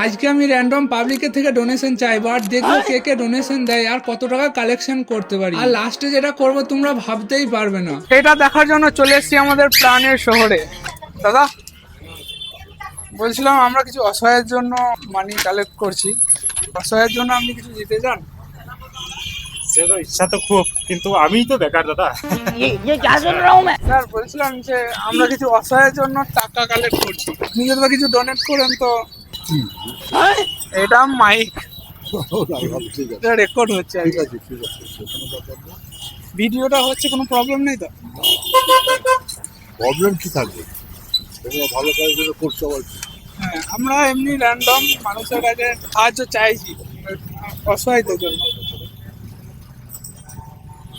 আজকে আমি র্যান্ডম পাবলিকের থেকে ডোনেশন চাইবো আর দেখবো কে কে ডোনেশন দেয় আর কত টাকা কালেকশন করতে পারি। আর লাস্টে যেটা করবো তোমরা ভাবতেই পারবে না। এটা দেখার জন্য চলে এসেছি আমাদের প্রাণের শহরে। দাদা বলছিলাম আমরা কিছু অসহায়ের জন্য মানি কালেক্ট করছি। অসহায়ের জন্য আপনি কিছু দিতে চান? সে তো ইচ্ছা তো খুব, কিন্তু আমি তো বেকার দাদা। স্যার বলছিলাম যে আমরা কিছু অসহায়ের জন্য টাকা কালেক্ট করছি, আপনি যদি বা কিছু ডোনেট করেন তো। এটা মাইক রেকর্ড হচ্ছে, ভিডিওটা হচ্ছে, কোনো প্রবলেম নেই তো? প্রবলেম কি থাকবে? তোমরা ভালো কাজের জন্য করছো আবার কি? হ্যাঁ, আমরা এমনি র্যান্ডম মানুষের কাছে সাহায্য চাইছি অসহায়দের জন্য।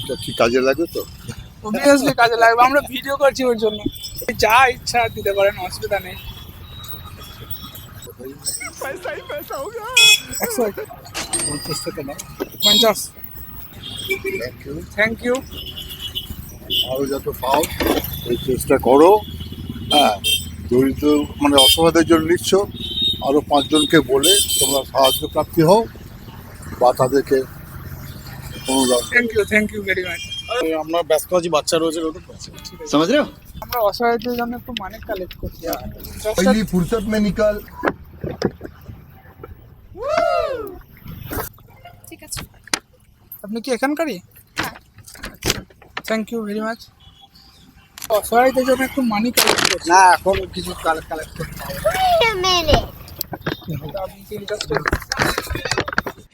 এটা কি কাজে লাগবে তো? অবভিয়াসলি কাজে লাগবে, আমরা ভিডিও করছি ওর জন্য। যা ইচ্ছা দিতে পারেন, অসুবিধা নেই। 50 টাকা না? 50। Thank you. আরো যত পাও এই চেষ্টা করো। হ্যাঁ, দরিদ্র মানে অসহায়দের জন্য নিচ্ছ, আরো 5 জনকে বলে তোমরা সাহায্য প্রাপ্তি হও বা তাদেরকে অনুদান। Thank you very much. আমরা ব্যস্ত আছি, বাচ্চা রয়েছে। समझ रहे हो? আমরা অসহায়দের জন্য একটু মানি কালেক্ট করছি। पहली फुर्सत में निकल। ঠিক আছে। আপনি কি এখানকারই? Thank you very much. অসহায়দের জন্য একটু মানি কালেক্ট করছি। না, এখন কিছু কালেক্ট করতে হবে।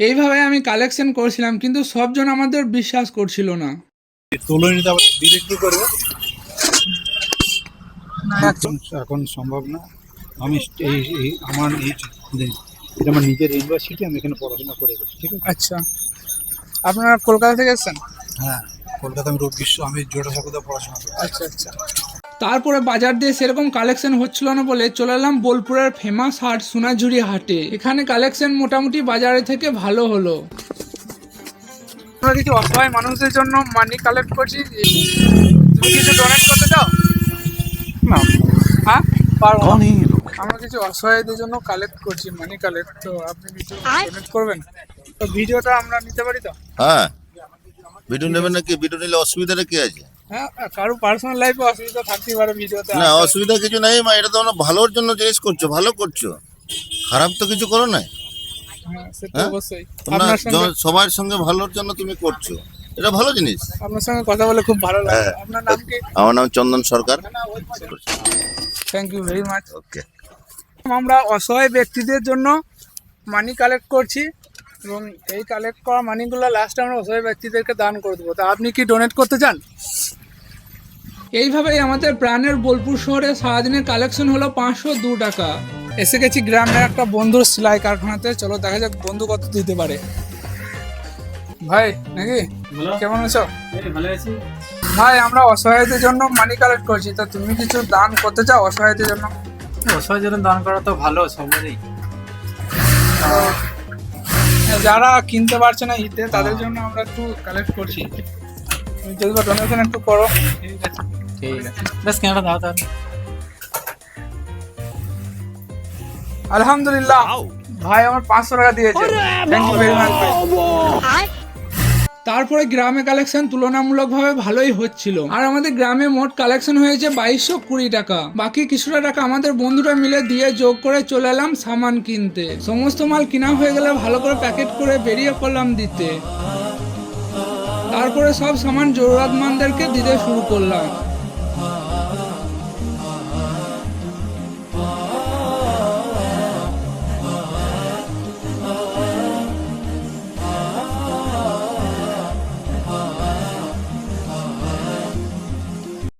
এইভাবে আমি কালেকশন করছিলাম, কিন্তু সবজন আমাদের বিশ্বাস করছিল না। তুলে নিতে আবার দিলে কি করবে? এখন সম্ভব না। আমি আমার এটা আমার নিজের ইউনিভার্সিটি, আমি এখানে পড়াশোনা করে গেছি, ঠিক আছে? আচ্ছা, আপনারা কলকাতা থেকে এসেছেন? হ্যাঁ, কলকাতা আমি আমি জোড়াসাঁকোতে পড়াশোনা করি। আচ্ছা আচ্ছা। তারপরে বাজার দিয়ে সেরকম কালেকশন হচ্ছিল না বলে চলে এলাম বোলপুরের ফেমাস হাট সোনাঝুরি হাটে। এখানে কালেকশন মোটামুটি বাজারে থেকে ভালো হলো। আমরা কিছু অসহায় মানুষদের জন্য মানি কালেক্ট করছি। তুমি কিছু ডোনেট করতে চাও? না, হ্যাঁ পারবো। আমরা কিছু অসহায়দের জন্য কালেক্ট করছি, মানি কালেক্ট। তো আপনি কিছু ডোনেট করবেন তো ভিডিওটা আমরা নিতে পারি তো? হ্যাঁ, ভিডিও নেবেন নাকি? ভিডিও নিলে অসুবিধাটা কি আছে? হ্যাঁ, কারো পার্সোনাল লাইফে অসুবিধা থাকতেই পারে ভিডিওতে। না, অসুবিধা কিছু নাই মা, এটা তো আমরা ভালোর জন্য জিনিস করছো, ভালো করছো, খারাপ তো কিছু করো না। হ্যাঁ, সেটা হ্যাঁ? অবশ্যই। তোমরা আপনার সঙ্গে সবার সঙ্গে ভালোর জন্য তুমি করছো, এটা ভালো জিনিস। আপনার সঙ্গে কথা বলে খুব ভালো লাগে। হ্যাঁ। আপনার নাম কি? আমার নাম Chandan Sarkar. Thank you very much. Okay. আমরা অসহায় ব্যক্তিদের জন্য মানি কালেক্ট করছি এবং এই কালেক্ট করা মানিগুলো লাস্টে আমরা অসহায় ব্যক্তিদেরকে দান করে দেবো। তা আপনি কি ডোনেট করতে চান? এইভাবেই আমাদের প্রাণের বোলপুর শহরে সারাদিনের কালেকশন হলো 502 টাকা। এসে গেছি গ্রামের একটা বন্ধুর সেলাই কারখানাতে। চলো দেখা যাক বন্ধু কত দিতে পারে। ভাই নাকি, কেমন আছো? ভালো আছি ভাই, আমরা অসহায়দের জন্য মানি কালেক্ট করছি, তা তুমি কিছু দান করতে চাও অসহায়দের জন্য? অসহায় জন্য দান করা তো ভালো, সবারই। যারা কিনতে পারছে না ঈদে, তাদের জন্য আমরা একটু কালেক্ট করছি। তুমি যদি ডোনেশন একটু করো। ঠিক আছে, ঠিক আছে, বেশ কেনাটা দাও তাহলে। আলহামদুলিল্লাহ, ভাই আমার 500 টাকা দিয়েছে। থ্যাংক ইউ ভেরি মাচ ভাই। তারপরে গ্রামে কালেকশন তুলনামূলকভাবে ভালোই হচ্ছিল আর আমাদের গ্রামে মোট কালেকশন হয়েছে 2220 টাকা। বাকি কিছুটা টাকা আমাদের বন্ধুরা মিলে দিয়ে যোগ করে চলে এলাম সামান কিনতে। সমস্ত মাল কিনা হয়ে গেলে ভালো করে প্যাকেট করে বেরিয়ে পড়লাম দিতে। তারপরে সব সামান জরুরতমন্দদেরকে দিতে শুরু করলাম।